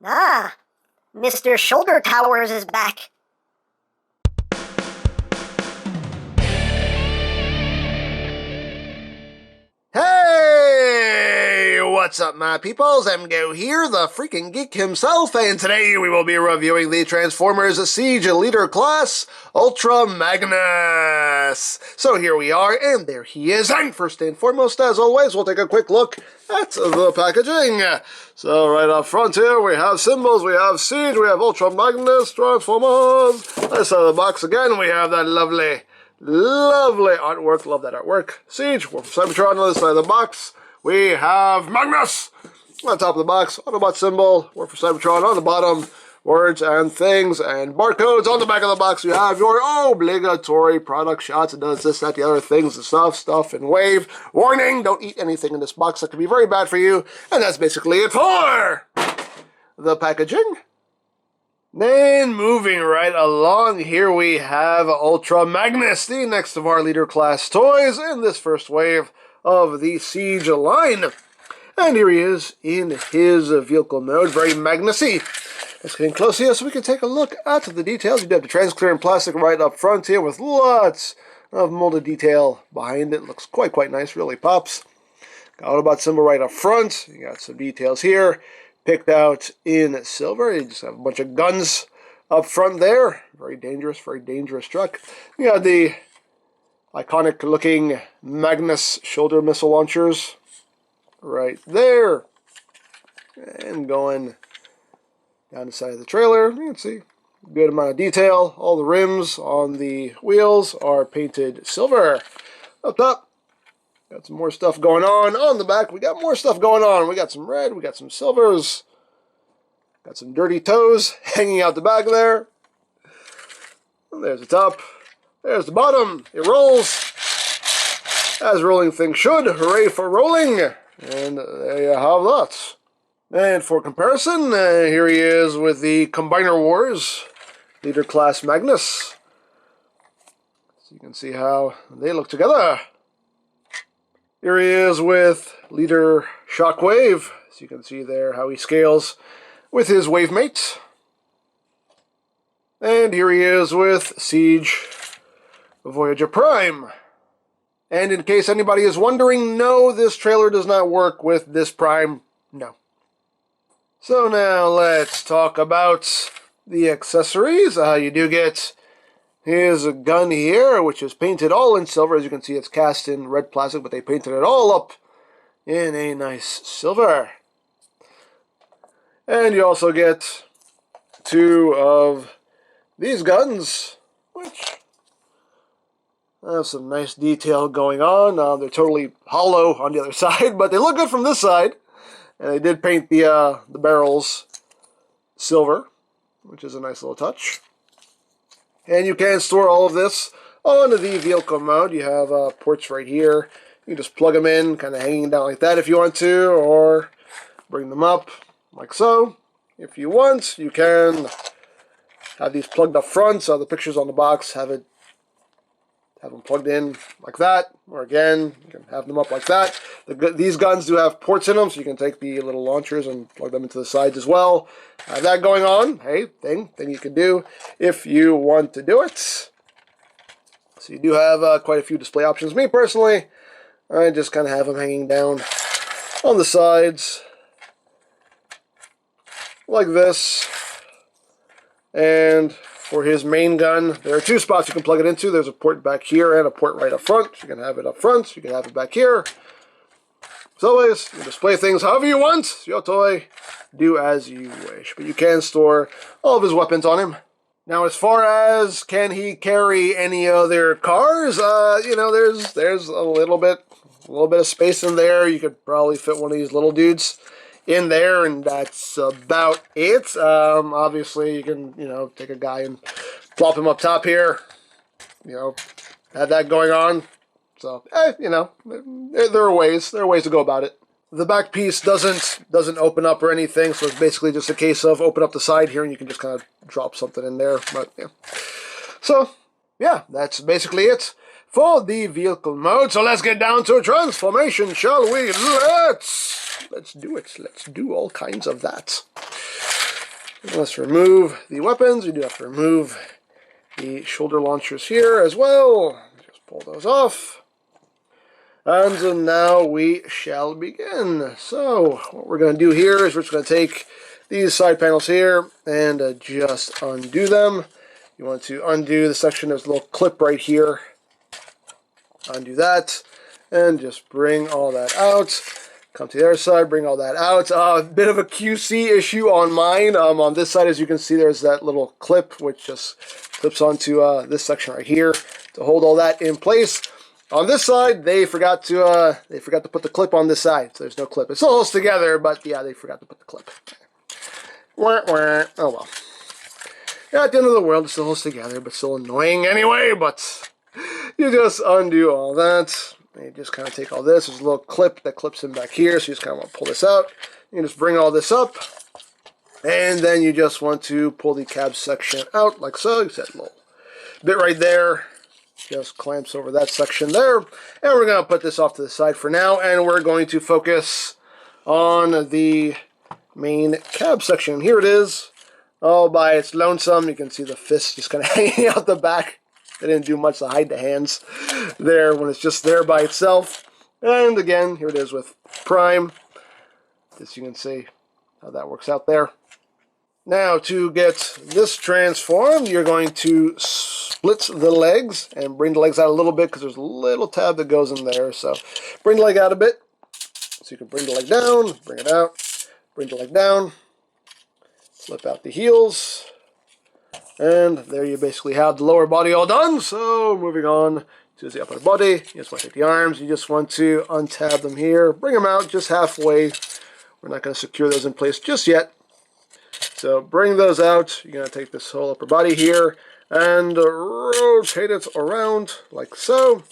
Ah, Mr. Shoulder Towers is back. Hey! What's up, my peoples? EmGo here, the freaking geek himself, and today we will be reviewing the Transformers Siege Leader Class Ultra Magnus. So here we are, and there he is. And first and foremost, as always, we'll take a quick look at the packaging. So right up front here, we have symbols, we have Siege, we have Ultra Magnus, Transformers. Nice side of the box again, we have that lovely artwork. Love that artwork. Siege, Cybertron on the other side of the box. We have Magnus on top of the box. Autobot symbol. Word for Cybertron on the bottom. Words and things and barcodes on the back of the box. You have your obligatory product shots. It does this, that, the other things, the stuff, and wave. Warning, don't eat anything in this box. That could be very bad for you. And that's basically it for the packaging. Then, moving right along, here we have Ultra Magnus, the next of our Leader Class toys in this first wave of the Siege line. And here he is in his vehicle mode, very Magnus-y. Let's get in close here so we can take a look at the details. You do have the transparent plastic right up front here with lots of molded detail behind it. Looks quite nice, really pops. Got Autobot symbol right up front. You got some details here. Picked out in silver. You just have a bunch of guns up front there. Very dangerous truck. You got the iconic looking Magnus shoulder missile launchers right there. And going down the side of the trailer, you can see a good amount of detail. All the rims on the wheels are painted silver. Up top, got some more stuff going on. On the back, we got more stuff going on. We got some red, we got some silvers. Got some dirty toes hanging out the back there. And there's the top. There's the bottom. It rolls. As rolling things should. Hooray for rolling. And there you have that. And for comparison, here he is with the Combiner Wars Leader Class Magnus. So you can see how they look together. Here he is with Leader Shockwave. So you can see there how he scales with his wave mate. And here he is with Siege Voyager Prime. And in case anybody is wondering, no, this trailer does not work with this Prime. No. So now let's talk about the accessories. You do get his gun here, which is painted all in silver. As you can see, it's cast in red plastic, but they painted it all up in a nice silver. And you also get two of these guns, which have some nice detail going on. They're totally hollow on the other side, but they look good from this side. And they did paint the barrels silver, which is a nice little touch. And you can store all of this on the vehicle mode. You have ports right here. You can just plug them in, kind of hanging down like that if you want to, or bring them up like so. If you want, you can have these plugged up front, so the pictures on the box have them plugged in like that, or again, you can have them up like that. These guns do have ports in them, so you can take the little launchers and plug them into the sides as well. Have that going on. Hey, thing you can do if you want to do it. So you do have quite a few display options. Me personally, I just kind of have them hanging down on the sides like this. And for his main gun, there are two spots you can plug it into. There's a port back here and a port right up front. You can have it up front, you can have it back here. As always, you can display things however you want. It's your toy. Do as you wish. But you can store all of his weapons on him. Now, as far as can he carry any other cars, you know, there's a little bit of space in there. You could probably fit one of these little dudes in there, and that's about it. Obviously, you can, you know, take a guy and plop him up top here. You know, have that going on. So, you know, there are ways to go about it. The back piece doesn't open up or anything, so it's basically just a case of open up the side here, and you can just kind of drop something in there. But yeah, so yeah, that's basically it for the vehicle mode. So let's get down to a transformation, shall we? Let's do it. Let's do all kinds of that. Let's remove the weapons. We do have to remove the shoulder launchers here as well. Just pull those off. And now we shall begin. So what we're going to do here is we're just going to take these side panels here and just undo them. You want to undo the section, there's a little clip right here. Undo that and just bring all that out. Come to the other side, bring all that out. A bit of a QC issue on mine. On this side, as you can see, there's that little clip which just clips onto this section right here to hold all that in place. On this side, they forgot to put the clip on this side, so there's no clip. It still holds together, but yeah, they forgot to put the clip. Wah, wah. Oh well. Yeah, at the end of the world, it still holds together, but still annoying anyway. But you just undo all that. And you just kind of take all this. There's a little clip that clips in back here, so you just kind of want to pull this out. You just bring all this up, and then you just want to pull the cab section out like so. You set a little bit right there. Just clamps over that section there. And we're going to put this off to the side for now, and we're going to focus on the main cab section. Here it is, all by its lonesome. You can see the fist just kind of hanging out the back. They didn't do much to hide the hands there when it's just there by itself. And again, here it is with Prime. As you can see how that works out there. Now, to get this transformed, you're going to split the legs and bring the legs out a little bit because there's a little tab that goes in there. So bring the leg out a bit. So you can bring the leg down, bring it out, bring the leg down, flip out the heels, and there you basically have the lower body all done. So moving on to the upper body, you just want to take the arms, you just want to untab them here, bring them out just halfway. We're not going to secure those in place just yet. So bring those out. You're going to take this whole upper body here and rotate it around like so.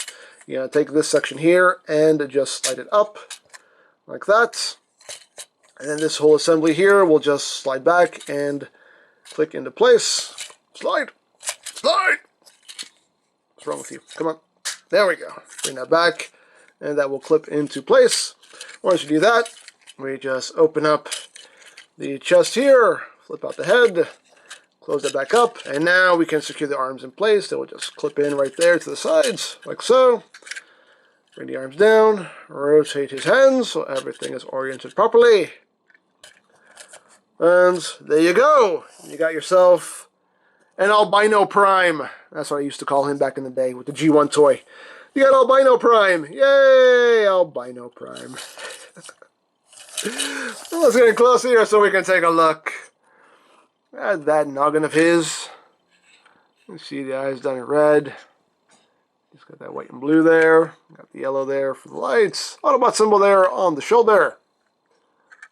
You're going to take this section here and just slide it up like that. And then this whole assembly here will just slide back and click into place. Slide! Slide! What's wrong with you? Come on. There we go. Bring that back and that will clip into place. Once you do that, we just open up the chest here, flip out the head, close that back up, and now we can secure the arms in place. They will just clip in right there to the sides, like so. Bring the arms down, rotate his hands so everything is oriented properly. And there you go. You got yourself an albino Prime. That's what I used to call him back in the day with the G1 toy. You got albino Prime. Yay, albino Prime. Let's get close here so we can take a look at that noggin of his. You see the eyes done in red. He's got that white and blue there. Got the yellow there for the lights. Autobot symbol there on the shoulder.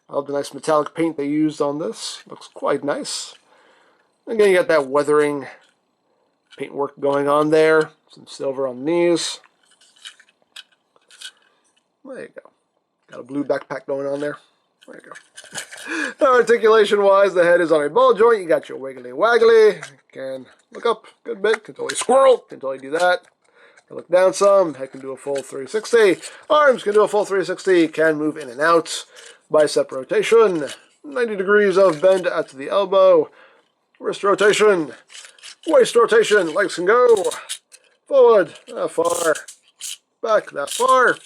I love the nice metallic paint they used on this. Looks quite nice. Again, you got that weathering paintwork going on there. Some silver on the knees. There you go. Got a blue backpack going on there. There you go. Articulation-wise, the head is on a ball joint. You got your wiggly waggly. You can look up a good bit. Can totally squirrel. Can totally do that. Can look down some. Head can do a full 360. Arms can do a full 360. Can move in and out. Bicep rotation. 90 degrees of bend at the elbow. Wrist rotation. Waist rotation. Legs can go forward, that far. Back, that far.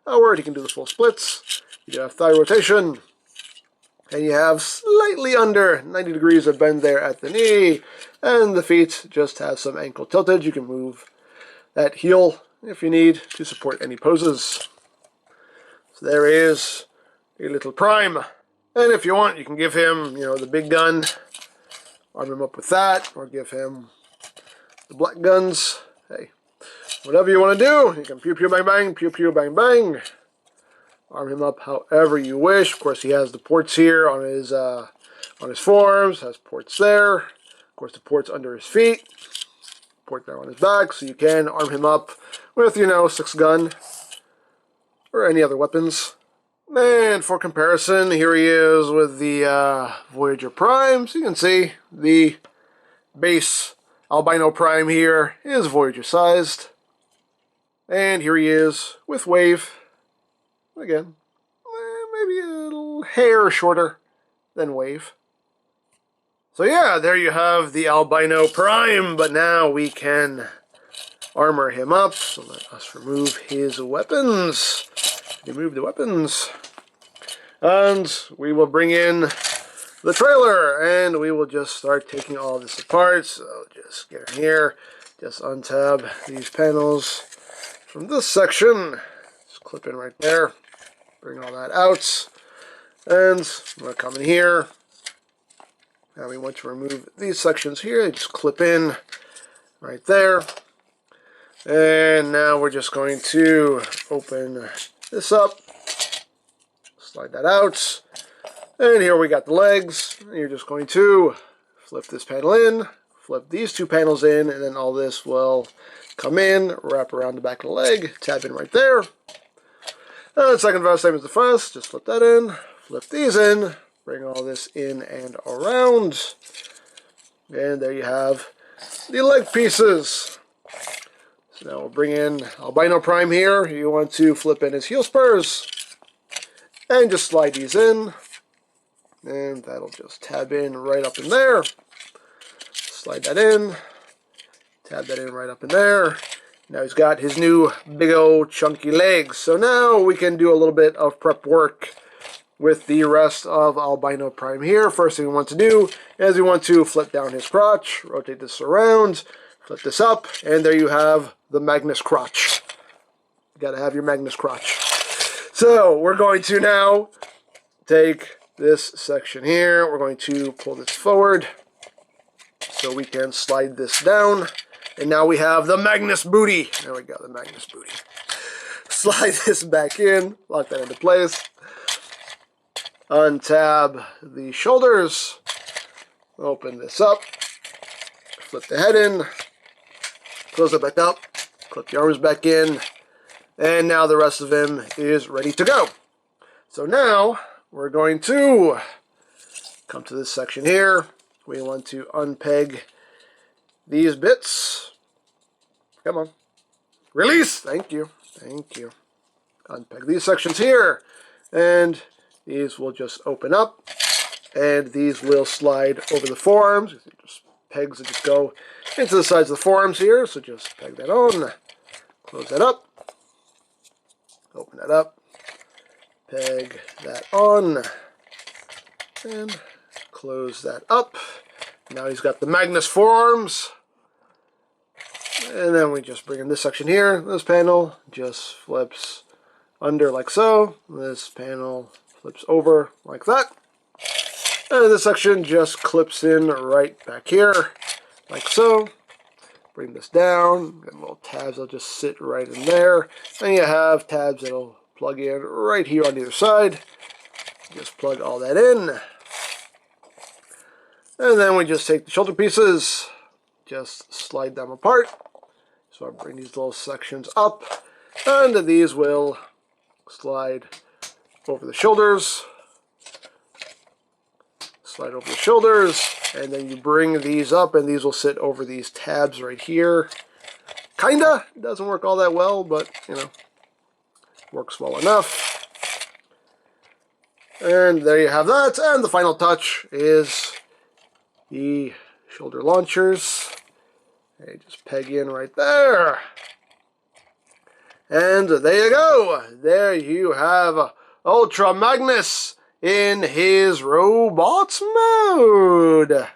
Outward, you can do the full splits. You have thigh rotation. And you have slightly under 90 degrees of bend there at the knee. And the feet just have some ankle tilted. You can move that heel if you need to support any poses. So there is a little Prime. And if you want, you can give him, the big gun. Arm him up with that. Or give him the black guns. Hey, whatever you want to do. You can pew pew bang bang, pew pew bang bang. Arm him up however you wish. Of course, he has the ports here on his forearms. Has ports there. Of course, the ports under his feet. Port there on his back. So you can arm him up with, 6-gun or any other weapons. And for comparison, here he is with the Voyager Prime. So you can see the base albino Prime here is Voyager sized. And here he is with Wave. Again, maybe a little hair shorter than Wave. So yeah, there you have the Albino Prime, but now we can armor him up. So let us remove his weapons. Remove the weapons. And we will bring in the trailer, and we will just start taking all this apart. So just get in here, just untab these panels from this section. Just clip in right there. Bring all that out. And I'm going to come in here. Now we want to remove these sections here. Just clip in right there. And now we're just going to open this up. Slide that out. And here we got the legs. You're just going to flip this panel in, flip these two panels in, and then all this will come in, wrap around the back of the leg, tab in right there. And the second valve, same as the first, just flip that in, flip these in, bring all this in and around. And there you have the leg pieces. So now we'll bring in Albino Prime here. You want to flip in his heel spurs. And just slide these in. And that'll just tab in right up in there. Slide that in. Tab that in right up in there. Now he's got his new big old chunky legs. So now we can do a little bit of prep work with the rest of Albino Prime here. First thing we want to do is we want to flip down his crotch, rotate this around, flip this up, and there you have the Magnus crotch. You gotta have your Magnus crotch. So we're going to now take this section here. We're going to pull this forward so we can slide this down. And now we have the Magnus booty. There we go, the Magnus booty. Slide this back in, lock that into place. Untab the shoulders. Open this up. Flip the head in. Close it back up. Clip the arms back in. And now the rest of him is ready to go. So now we're going to come to this section here. We want to unpeg these bits. Come on. Release! Thank you. Thank you. Unpeg these sections here. And these will just open up. And these will slide over the forearms. Just pegs that just go into the sides of the forearms here. So just peg that on. Close that up. Open that up. Peg that on. And close that up. Now he's got the Magnus forearms. And then we just bring in this section here. This panel just flips under like so. This panel flips over like that. And this section just clips in right back here like so. Bring this down. Got little tabs that'll just sit right in there. And you have tabs that'll plug in right here on either side. Just plug all that in. And then we just take the shoulder pieces, just slide them apart. So I bring these little sections up, and these will slide over the shoulders. Slide over the shoulders, and then you bring these up, and these will sit over these tabs right here. Kinda. It doesn't work all that well, but, you know, works well enough. And there you have that. And the final touch is the shoulder launchers. They just peg in right there. And there you go. There you have Ultra Magnus in his robots mode.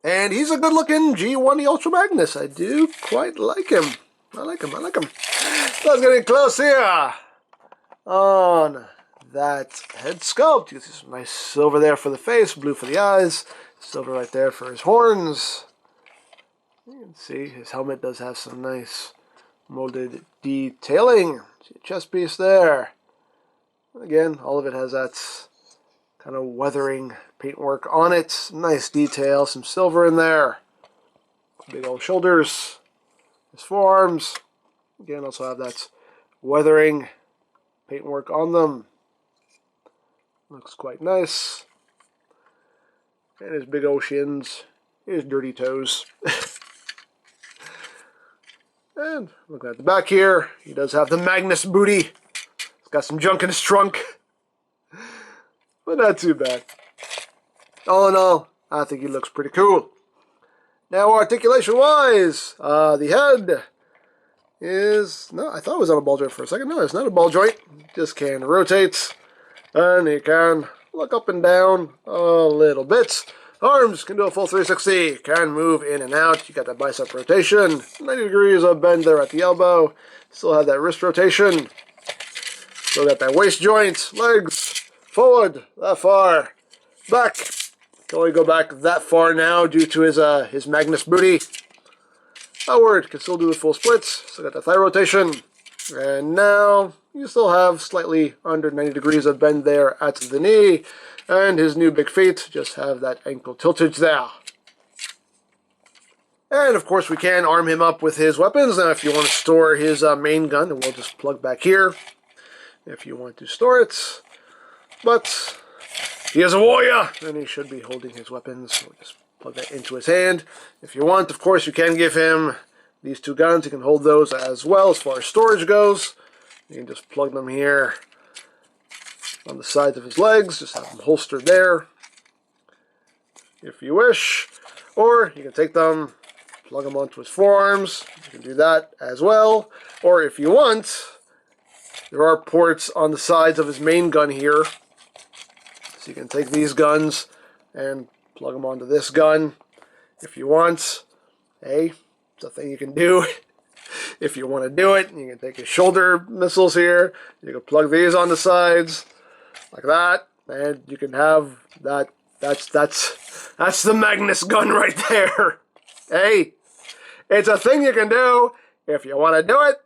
And he's a good-looking G1E Ultra Magnus. I do quite like him. I like him. So let's get in close here on that head sculpt. You can see some nice silver there for the face, blue for the eyes, silver right there for his horns. You can see his helmet does have some nice molded detailing. See a chest piece there. Again, all of it has that kind of weathering paintwork on it. Nice detail, some silver in there. Big old shoulders. His forearms. Again, also have that weathering paintwork on them. Looks quite nice. And his big old shins. His dirty toes. And looking at the back here, he does have the Magnus booty. He's got some junk in his trunk. But not too bad. All in all, I think he looks pretty cool. Now, articulation-wise, the head is... No, I thought it was on a ball joint for a second. No, it's not a ball joint. Just can rotate, and he can look up and down a little bit. Arms can do a full 360, can move in and out. You got that bicep rotation, 90 degrees of bend there at the elbow. Still have that wrist rotation. Still got that waist joint, legs, forward, that far, back. Can only go back that far now due to his Magnus booty. Outward, can still do the full splits. Still got the thigh rotation. And now you still have slightly under 90 degrees of bend there at the knee. And his new big feet just have that ankle tiltage there. And of course we can arm him up with his weapons. Now if you want to store his main gun, we'll just plug back here if you want to store it. But he is a warrior, and he should be holding his weapons. We'll just plug that into his hand. If you want, of course, you can give him these two guns. He can hold those as well as far as storage goes. You can just plug them here on the sides of his legs. Just have them holstered there if you wish. Or you can take them, plug them onto his forearms. You can do that as well. Or if you want, there are ports on the sides of his main gun here. So you can take these guns and plug them onto this gun if you want. Hey, it's a thing you can do. If you want to do it, you can take his shoulder missiles here. You can plug these on the sides like that, and you can have that. That's the Magnus gun right there. Hey, it's a thing you can do. If you want to do it,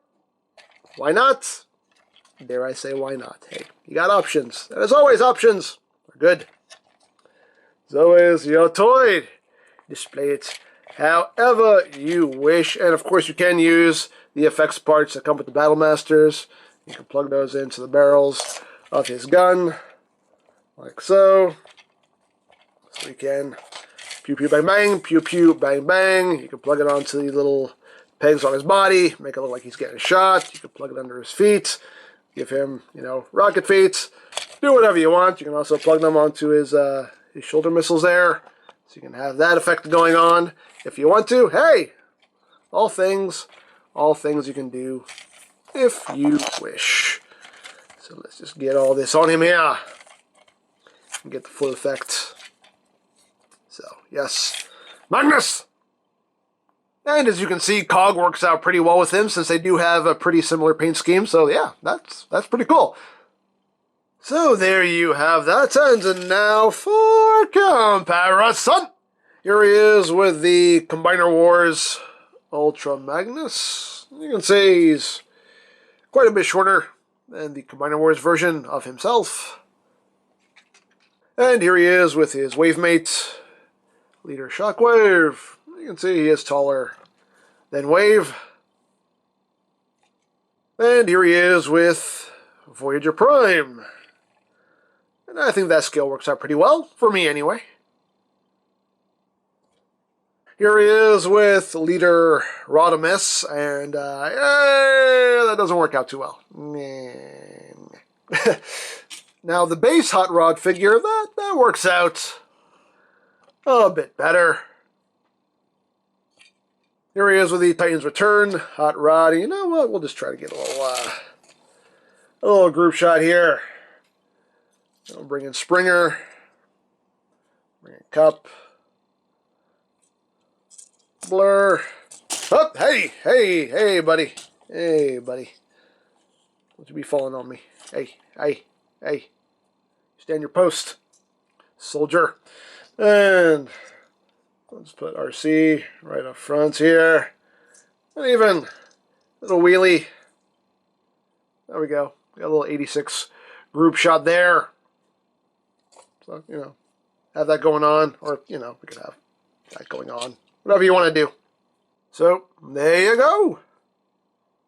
why not? Dare I say why not? Hey, you got options. And as always, options are good. So is your toy. Display it however you wish. And of course you can use the effects parts that come with the Battle Masters. You can plug those into the barrels of his gun, like so. So you can pew pew bang bang, pew pew bang bang. You can plug it onto the little pegs on his body, make it look like he's getting shot. You can plug it under his feet, give him, you know, rocket feet. Do whatever you want. You can also plug them onto his shoulder missiles there, so you can have that effect going on if you want to. Hey, all things you can do if you wish. So let's just get all this on him here and get the full effect. So yes, Magnus. And as you can see, COG works out pretty well with him since they do have a pretty similar paint scheme. So yeah, that's pretty cool. So there you have that. And now for comparison. Here he is with the Combiner Wars Ultra Magnus. You can see he's quite a bit shorter than the Combiner Wars version of himself. And here he is with his Wavemate, Leader Shockwave. You can see he is taller than Wave. And here he is with Voyager Prime. And I think that scale works out pretty well, for me anyway. Here he is with Leader Rodimus, and that doesn't work out too well. Now the base Hot Rod figure, that works out a bit better. Here he is with the Titans Return, Hot Rod. You know what? We'll just try to get a little group shot here. I'll bring in Springer, bring in Cup, Blur. Oh, hey, buddy. Hey, buddy. Don't you be falling on me. Hey. Stand your post, soldier. And let's put RC right up front here. And even a little wheelie. There we go. Got a little 86 group shot there. So, you know, have that going on. Or, you know, we could have that going on. Whatever you want to do. So, there you go.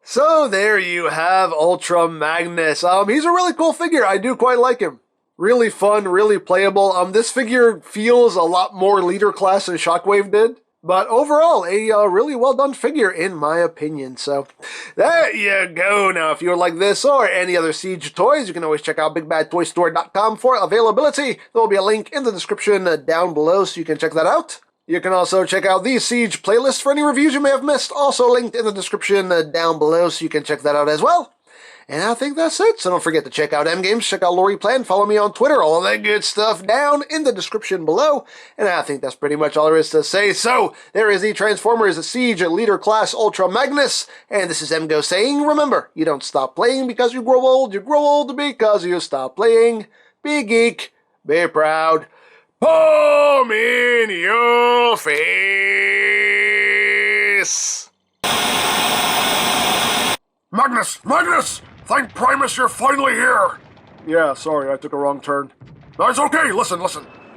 So, there you have Ultra Magnus. He's a really cool figure. I do quite like him. Really fun, really playable. This figure feels a lot more leader class than Shockwave did. But overall, a really well done figure in my opinion. So there you go. Now, if you would like this or any other Siege toys, you can always check out BigBadToyStore.com for availability. There will be a link in the description down below, so you can check that out. You can also check out the Siege playlist for any reviews you may have missed, also linked in the description down below, so you can check that out as well. And I think that's it. So don't forget to check out EmGames, check out Lori Plan, follow me on Twitter, all of that good stuff down in the description below. And I think that's pretty much all there is to say. So there is the Transformers Siege Leader Class Ultra Magnus. And this is EmGo saying, remember, you don't stop playing because you grow old because you stop playing. Be geek, be proud. Palm in your face. Magnus! Thank Primus you're finally here! Yeah, sorry, I took a wrong turn. That's okay, listen.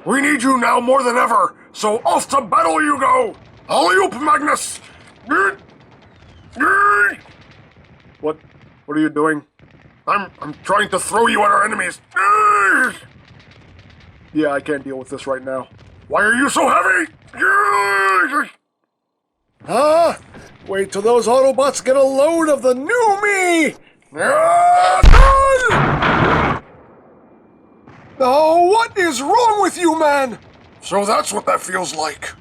We need you now more than ever, so off to battle you go! Alley-oop, Magnus! What are you doing? I'm trying to throw you at our enemies. Yeah, I can't deal with this right now. Why are you so heavy? Wait till those Autobots get a load of the new me! Oh, what is wrong with you, man? So that's what that feels like.